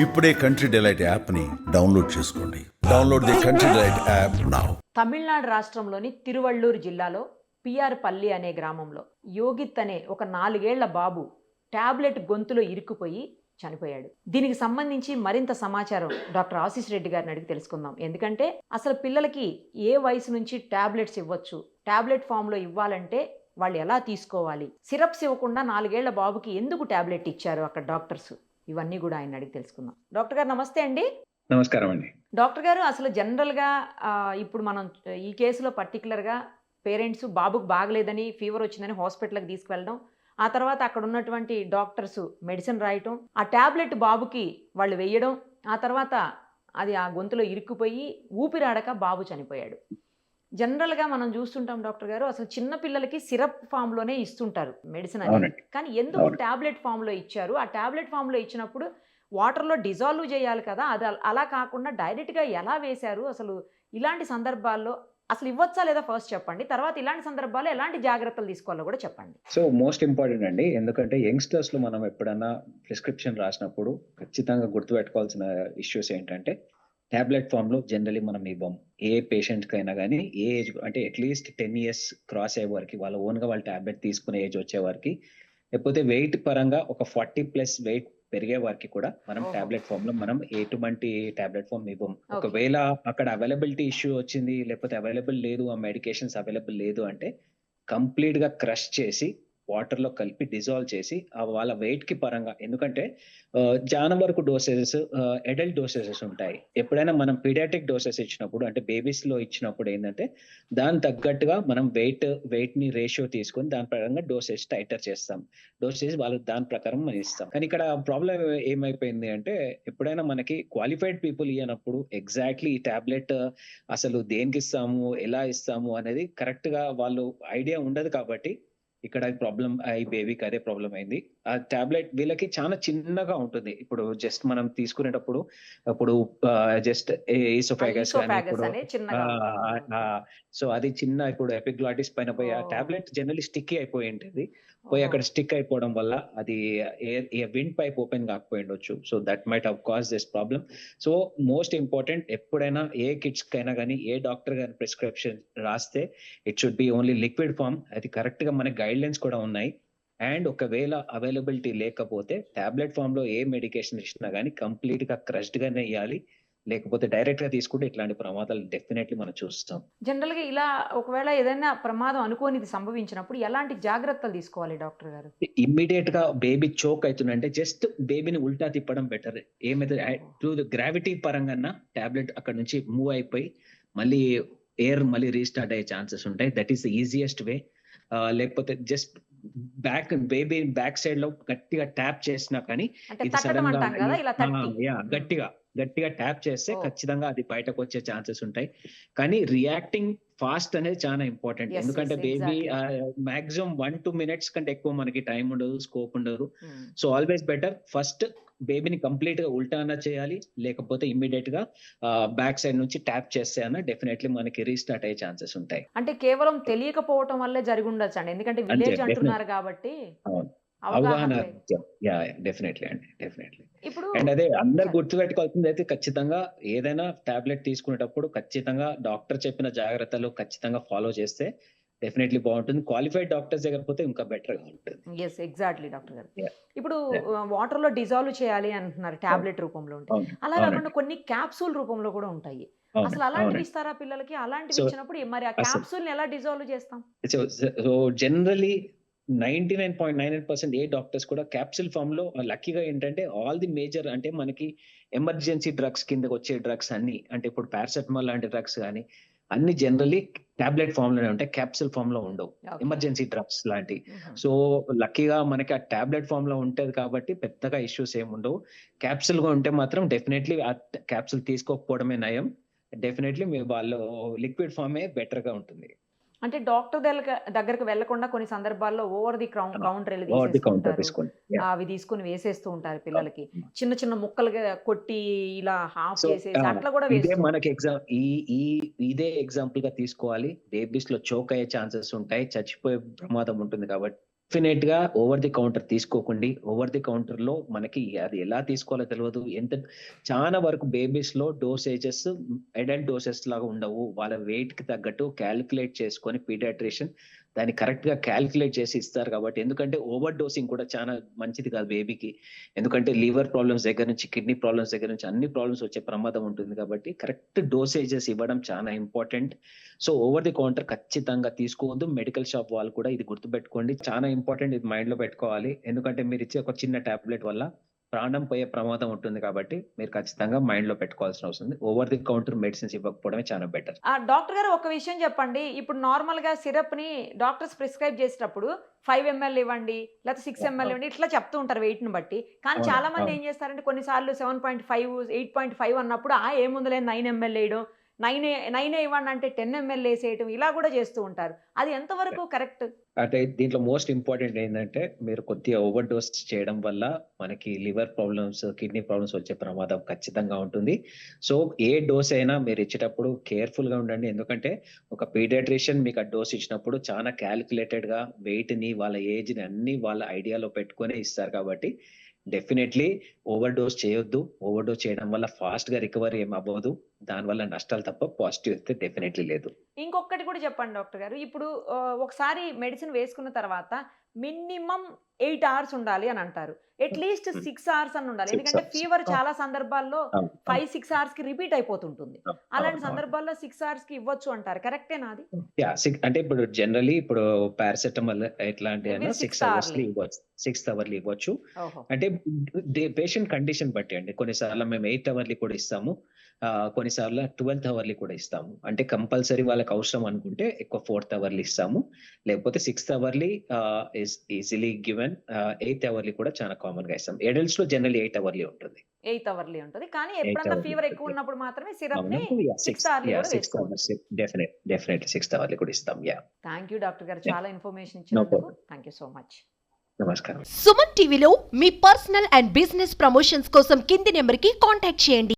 ఇప్పుడే country delight యాప్ని download చేసుకోండి. Download the country delight app now. Tamil Nadu రాష్ట్రంలోని తిరువళ్ళూరు జిల్లాలో పిఆర్ పల్లి అనే గ్రామంలో యోగిత్ అనే ఒక 4 ఏళ్ల బాబు టాబ్లెట్ గొంతులో ఇరుక్కుపోయి చనిపోయాడు. దీనికి సంబంధించి మరింత సమాచారం డాక్టర్ ఆశీష్ రెడ్డి గారిని అడిగి తెలుసుకుందాం. ఎందుకంటే అసలు పిల్లలకి ఏ వయసు నుంచి టాబ్లెట్స్ ఇవ్వచ్చు, టాబ్లెట్ ఫామ్లో ఇవ్వాలంటే వాళ్ళు ఎలా తీసుకోవాలి, సిరప్స్ ఇవ్వకుండా 4 ఏళ్ల బాబుకి ఎందుకు టాబ్లెట్ ఇచ్చారు అక్కడ డాక్టర్స్, ఇవన్నీ కూడా ఆయన అడిగి తెలుసుకుందాం. డాక్టర్ గారు నమస్తే అండి. నమస్కారం అండి. డాక్టర్ గారు, అసలు జనరల్గా ఇప్పుడు మనం ఈ కేసులో పర్టికులర్గా పేరెంట్స్ బాబుకు బాగలేదని, ఫీవర్ వచ్చిందని హాస్పిటల్కి తీసుకువెళ్ళడం, ఆ తర్వాత అక్కడ ఉన్నటువంటి డాక్టర్స్ మెడిసిన్ రాయటం, ఆ ట్యాబ్లెట్ బాబుకి వాళ్ళు వేయడం, ఆ తర్వాత అది ఆ గొంతులో ఇరుక్కుపోయి ఊపిరాడక బాబు చనిపోయాడు. జనరల్గా మనం చూస్తుంటాం డాక్టర్ గారు, అసలు చిన్న పిల్లలకి సిరప్ ఫామ్లోనే ఇస్తుంటారు మెడిసిన్ అనేది. కానీ ఎందుకు ట్యాబ్లెట్ ఫామ్లో ఇచ్చారు? ఆ ట్యాబ్లెట్ ఫామ్లో ఇచ్చినప్పుడు వాటర్లో డిజాల్వ్ చేయాలి కదా, అది అలా కాకుండా డైరెక్ట్గా ఎలా వేశారు? అసలు ఇలాంటి సందర్భాల్లో అసలు ఇవ్వచ్చా లేదా ఫస్ట్ చెప్పండి, తర్వాత ఇలాంటి సందర్భాల్లో ఎలాంటి జాగ్రత్తలు తీసుకోవాలో కూడా చెప్పండి. సో మోస్ట్ ఇంపార్టెంట్ అండి, ఎందుకంటే యంగ్స్టర్స్ లో మనం ఎప్పుడన్నా ప్రిస్క్రిప్షన్ రాసినప్పుడు ఖచ్చితంగా గుర్తుపెట్టుకోవాల్సిన ఇష్యూస్ ఏంటంటే, టాబ్లెట్ ఫామ్ లో జనరలీ మనం ఇవ్వం. ఏ పేషెంట్ కైనా కానీ ఏ ఏజ్ అంటే అట్లీస్ట్ 10 years క్రాస్ అయ్యే వారికి, వాళ్ళ ఓన్ గా వాళ్ళ టాబ్లెట్ తీసుకునే ఏజ్ వచ్చే వారికి, లేకపోతే వెయిట్ పరంగా ఒక 40+ వెయిట్ పెరిగే వారికి కూడా మనం టాబ్లెట్ ఫామ్ లో మనం ఎటువంటి టాబ్లెట్ ఫామ్ ఇవ్వం. ఒకవేళ అక్కడ అవైలబిలిటీ ఇష్యూ వచ్చింది, లేకపోతే అవైలబుల్ లేదు, ఆ మెడికేషన్స్ అవైలబుల్ లేదు అంటే కంప్లీట్ గా క్రష్ చేసి వాటర్ లో కలిపి డిజాల్వ్ చేసి వాళ్ళ వెయిట్ కి పరంగా, ఎందుకంటే జానం వరకు డోసెసెస్, అడల్ట్ డోసెసెస్ ఉంటాయి. ఎప్పుడైనా మనం పీడియాట్రిక్ డోసెస్ ఇచ్చినప్పుడు, అంటే బేబీస్ లో ఇచ్చినప్పుడు ఏంటంటే దాని తగ్గట్టుగా మనం వెయిట్ ని రేషియో తీసుకొని దాని ప్రకారంగా డోసెస్ టైటర్ చేస్తాం. డోసెస్ వాళ్ళు దాని ప్రకారం మనం ఇస్తాం. కానీ ఇక్కడ ప్రాబ్లం ఏమైపోయింది అంటే, ఎప్పుడైనా మనకి క్వాలిఫైడ్ పీపుల్ ఇవ్వనప్పుడు ఎగ్జాక్ట్లీ ఈ టాబ్లెట్ అసలు దేనికి ఇస్తాము, ఎలా ఇస్తాము అనేది కరెక్ట్ గా వాళ్ళు ఐడియా ఉండదు. కాబట్టి ఇక్కడ ప్రాబ్లం ఈ బేబీకి అదే ప్రాబ్లం అయింది. ఆ టాబ్లెట్ వీళ్ళకి చాలా చిన్నగా ఉంటుంది. ఇప్పుడు జస్ట్ మనం తీసుకునేటప్పుడు అప్పుడు జస్ట్ ఈసోఫాగస్ సో అది చిన్న, ఇప్పుడు ఎపిగ్లాటిస్ పైన పోయి ఆ టాబ్లెట్ జనరల్లీ స్టిక్కీ అయిపోయి ఉంటుంది. పోయి అక్కడ స్టిక్ అయిపోవడం వల్ల అది విండ్ పైప్ ఓపెన్ కాకపోయి ఉండొచ్చు. So that might have cause this problem. So most important, ఎప్పుడైనా ఏ కిడ్స్ కైనా కానీ ఏ డాక్టర్ గారి ప్రిస్క్రిప్షన్ రాస్తే it should be only liquid form. అది కరెక్ట్ గా మన గైడ్ లైన్స్ కూడా ఉన్నాయి. అండ్ ఒకవేళ అవైలబిలిటీ లేకపోతే టాబ్లెట్ ఫామ్ లో ఏ మెడికేషన్ ఇచ్చినా కానీ కంప్లీట్ గా క్రష్డ్ గానే ఇవ్వాలి. లేకపోతే డైరెక్ట్ గా తీసుకుంటే ఇట్లాంటి ప్రమాదాలు డెఫినెట్లీ మనం చూస్తాం. జనరల్ గా ఇలా ఒకవేళ ఏదైనా ప్రమాదం అనుకోనిది సంభవించినప్పుడు ఎలాంటి జాగ్రత్తలు తీసుకోవాలి డాక్టర్ గారు? ఇమ్మీడియట్ గా బేబీ చోక్ అవుతుందంటే జస్ట్ బేబీని ఉల్టా తిప్పడం బెటర్. ఏమైతే త్రూ ద గ్రావిటీ పరంగా టాబ్లెట్ అక్కడ నుంచి మూవ్ అయిపోయి మళ్ళీ ఎయిర్ మళ్ళీ రీస్టార్ట్ అయ్యే ఛాన్సెస్ ఉంటాయి. That is the easiest way. లేకపోతే జస్ట్ బేబీ బ్యాక్ సైడ్ లో గట్టిగా ట్యాప్ చేసినా కానీ, ఇది సడన్ గా గట్టిగా ట్యాప్ చేస్తే ఖచ్చితంగా అది బయటకు వచ్చే ఛాన్సెస్ ఉంటాయి. కానీ రియాక్టింగ్ ఫాస్ట్ అనేది చాలా ఇంపార్టెంట్. ఎందుకంటే బేబీ మాక్సిమం 1-2 minutes కంటే ఎక్కువ మనకి టైం ఉండదు, స్కోప్ ఉండదు. సో ఆల్వేస్ బెటర్ ఫస్ట్ బేబీని కంప్లీట్ గా ఉల్టా అన్నా చేయాలి, లేకపోతే ఇమ్మీడియట్ గా బ్యాక్ సైడ్ నుంచి ట్యాప్ చేస్తే అన్న డెఫినెట్లీ మనకి రీస్టార్ట్ అయ్యే ఛాన్సెస్ ఉంటాయి. అంటే కేవలం తెలియకపోవటం వల్లే జరిగి ఉండొచ్చు అండి, ఎందుకంటే విలేజ్ అంటున్నారు కాబట్టి అవగాహన. డెఫినెట్లీ అండి, డెఫినెట్లీ. అండ్ అదే అందరు గుర్తుపెట్టుకోవాల్సింది అయితే, ఖచ్చితంగా ఏదైనా టాబ్లెట్ తీసుకునేటప్పుడు ఖచ్చితంగా డాక్టర్ చెప్పిన జాగ్రత్తలు ఖచ్చితంగా ఫాలో చేస్తే డెఫినెట్లీ బాగుంటుంది. క్వాలిఫైడ్ డాక్టర్స్ దగ్గర పోతే ఇంకా బెటర్ గా ఉంటుంది. ఎస్, ఎగ్జాక్ట్లీ డాక్టర్ గారు. ఇప్పుడు వాటర్ లో డిజాల్వ్ చేయాలి అంటున్నారు టాబ్లెట్ రూపంలో ఉంటాయి, అలా కాకుండా కొన్ని క్యాప్సూల్ రూపంలో కూడా ఉంటాయి. అసలు అలాంటివి ఇస్తారా పిల్లలకి? అలాంటివి ఇచ్చినప్పుడు మరి ఆ క్యాప్సూల్ ఎలా డిజాల్వ్ చేస్తాం? సో జనరలీ 99.99% ఏ డాక్టర్స్ కూడా క్యాప్సూల్ ఫామ్ లో, లక్కీగా ఏంటంటే ఆల్ ది మేజర్ అంటే మనకి ఎమర్జెన్సీ డ్రగ్స్ కిందకి వచ్చే డ్రగ్స్ అన్ని, అంటే ఇప్పుడు పారాసెటమాల్ లాంటి డ్రగ్స్ కానీ అన్ని జనరలీ టాబ్లెట్ ఫామ్ లోనే ఉంటాయి, క్యాప్సూల్ ఫామ్ లో ఉండవు, ఎమర్జెన్సీ డ్రగ్స్ లాంటి. సో లక్కీగా మనకి ఆ టాబ్లెట్ ఫామ్ లో ఉంటది కాబట్టి పెద్దగా ఇష్యూస్ ఏమి ఉండవు. క్యాప్సూల్ గా ఉంటే మాత్రం డెఫినెట్లీ ఆ క్యాప్సూల్ తీసుకోకపోవడమే నయం. డెఫినెట్లీ వాళ్ళు లిక్విడ్ ఫామే బెటర్ గా ఉంటుంది. అంటే డాక్టర్ దగ్గరకు వెళ్లకుండా కొన్ని సందర్భాల్లో ఓవర్ ది కౌంటర్ అవి తీసుకుని వేసేస్తూ ఉంటారు పిల్లలకి, చిన్న చిన్న ముక్కలుగా కొట్టి ఇలా హాఫ్ చేసేసి అట్లా కూడా మనకి ఇదే ఎగ్జాంపుల్ గా తీసుకోవాలి. బేబీస్ లో చోక్ అయ్యే ఛాన్సెస్ ఉంటాయి, చచ్చిపోయే ప్రమాదం ఉంటుంది. కాబట్టి డెఫినెట్ గా ఓవర్ ది కౌంటర్ తీసుకోకండి. ఓవర్ ది కౌంటర్ లో మనకి అది ఎలా తీసుకోవాలో తెలియదు. చాలా వరకు బేబీస్ లో డోసేజెస్ అడల్ట్ డోసెస్ లాగా ఉండవు. వాళ్ళ వెయిట్ కి తగ్గట్టు క్యాలిక్యులేట్ చేసుకొని పీడియాట్రిషియన్ దాన్ని కరెక్ట్ గా క్యాలిక్యులేట్ చేసి ఇస్తారు. కాబట్టి ఎందుకంటే ఓవర్ డోసింగ్ కూడా చాలా మంచిది కాదు బేబీకి. ఎందుకంటే లివర్ ప్రాబ్లమ్స్ దగ్గర నుంచి కిడ్నీ ప్రాబ్లమ్స్ దగ్గర నుంచి అన్ని ప్రాబ్లమ్స్ వచ్చే ప్రమాదం ఉంటుంది. కాబట్టి కరెక్ట్ డోసేజెస్ ఇవ్వడం చాలా important. So over the counter ఖచ్చితంగా తీసుకోవద్దు. మెడికల్ షాప్ వాళ్ళు కూడా ఇది గుర్తుపెట్టుకోండి. చాలా ఇంపార్టెంట్, ఇది మైండ్ లో పెట్టుకోవాలి. ఎందుకంటే మీరు ఇచ్చే ఒక చిన్న టాబ్లెట్ వల్ల ప్రాణం పోయే ప్రమాదం ఉంటుంది. కాబట్టి మీరు ఖచ్చితంగా మైండ్ లో పెట్టుకోవాల్సిన అవసరం ఉంది. ఓవర్ ది కౌంటర్ మెడిసిన్స్ ఇవ్వకపోవడమే చాలా బెటర్. డాక్టర్ గారు ఒక విషయం చెప్పండి. ఇప్పుడు నార్మల్గా సిరప్ని డాక్టర్స్ ప్రిస్క్రైబ్ చేసేటప్పుడు 5 ml ఇవ్వండి, లేకపోతే 6 ml ఇవ్వండి, ఇట్లా చెప్తూ ఉంటారు వెయిట్ని బట్టి. కానీ అవును, చాలా మంది అవును. ఏం చేస్తారంటే కొన్నిసార్లు 7.5, 8.5 అన్నప్పుడు ఏముందిలే 9 ml వేయడం, 9 ఇవ్వండి అంటే 10 ml వేసేయడం, ఇలా కూడా చేస్తూ ఉంటారు. అది ఎంతవరకు కరెక్ట్? అంటే దీంట్లో మోస్ట్ ఇంపార్టెంట్ ఏంటంటే మీరు కొద్దిగా ఓవర్ డోస్ చేయడం వల్ల మనకి లివర్ ప్రాబ్లమ్స్, కిడ్నీ ప్రాబ్లమ్స్ వచ్చే ప్రమాదం ఖచ్చితంగా ఉంటుంది. సో ఏ డోస్ అయినా మీరు ఇచ్చేటప్పుడు కేర్ఫుల్ గా ఉండండి. ఎందుకంటే ఒక పీడియాట్రిషియన్ మీకు ఆ డోస్ ఇచ్చినప్పుడు చాలా క్యాలిక్యులేటెడ్ గా వెయిట్ ని, వాళ్ళ ఏజ్ ని అన్ని వాళ్ళ ఐడియాలో పెట్టుకొని ఇస్తారు. కాబట్టి డెఫినెట్లీ ఓవర్ డోస్ చేయొద్దు. ఓవర్ డోస్ చేయడం వల్ల ఫాస్ట్ గా రికవరీ ఏం అవ్వదు. దానివల్ల నష్టాలు తప్ప పాజిటివ్ అయితే డెఫినెట్లీ లేదు. ఇంకొకటి కూడా చెప్పండి డాక్టర్ గారు. ఇప్పుడు ఒకసారి మెడిసిన్ వేసుకున్న తర్వాత మినిమం 8 hours ఉండాలి అని అంటారు. అట్లీస్ట్ 6 hours అని ఉండాలి. 6 ఎందుకంటే hours. ఫీవర్ చాలా సందర్భాల్లో అవును, 5-6 hours కి రిపీట్ అయిపోతుంటుంది. అలాంటి అవును. సందర్భాల్లో 6 hours కి ఇవ్వచ్చు అంటారు. కరెక్టేనా అది? అంటే ఇప్పుడు జనరలీ ఇప్పుడు పారాసెటమాల్ ఎట్లాంటి అయినా Every 6 6 hours hourly. ఇవ్వచ్చు. 6 అవర్లీ ఇవ్వచ్చు. ఓహో. అంటే పేషెంట్ కండిషన్ బట్టి అండి. కొన్నిసార్లు మేము 8 అవర్లీ కూడా ఇస్తాము. కొన్నిసార్లు 12th అవర్లీ కూడా ఇస్తాము. అంటే కంపల్సరీ వాళ్ళకి అవసరం అనుకుంటే ఎక్కువ 4th అవర్లీ ఇస్తాము. లేకపోతే 6th hourly is easily given. 8th hourly కూడా చాలా కామన్ గా ఇస్తాం. అడల్ట్స్ లో జనరల్లీ 8 అవర్లీ ఉంటుంది. 8 hourly ఉంటుంది. కానీ 8 ఎప్పుడన్నా hourly ఫీవర్ ఎక్కువ ఉంటుంది. ఉన్నప్పుడు మాత్రమే సిరప్ ని అవునప్పుడు 6th hourly కూడా 6 వేసుకోవచ్చు. అవర్స్ డెఫినెట్లీ 6th అవర్లీ కూడా ఇస్తాం. థ్యాంక్ యూ డాక్టర్ గారు. Yeah. చాలా ఇన్ఫర్మేషన్ ఇచ్చినందుకు problem. Thank you so much. నమస్కారం. సుమన్ టీవీలో మీ పర్సనల్ అండ్ బిజినెస్ ప్రమోషన్స్ కోసం కింది నెంబర్కి కాంటాక్ట్ చేయండి.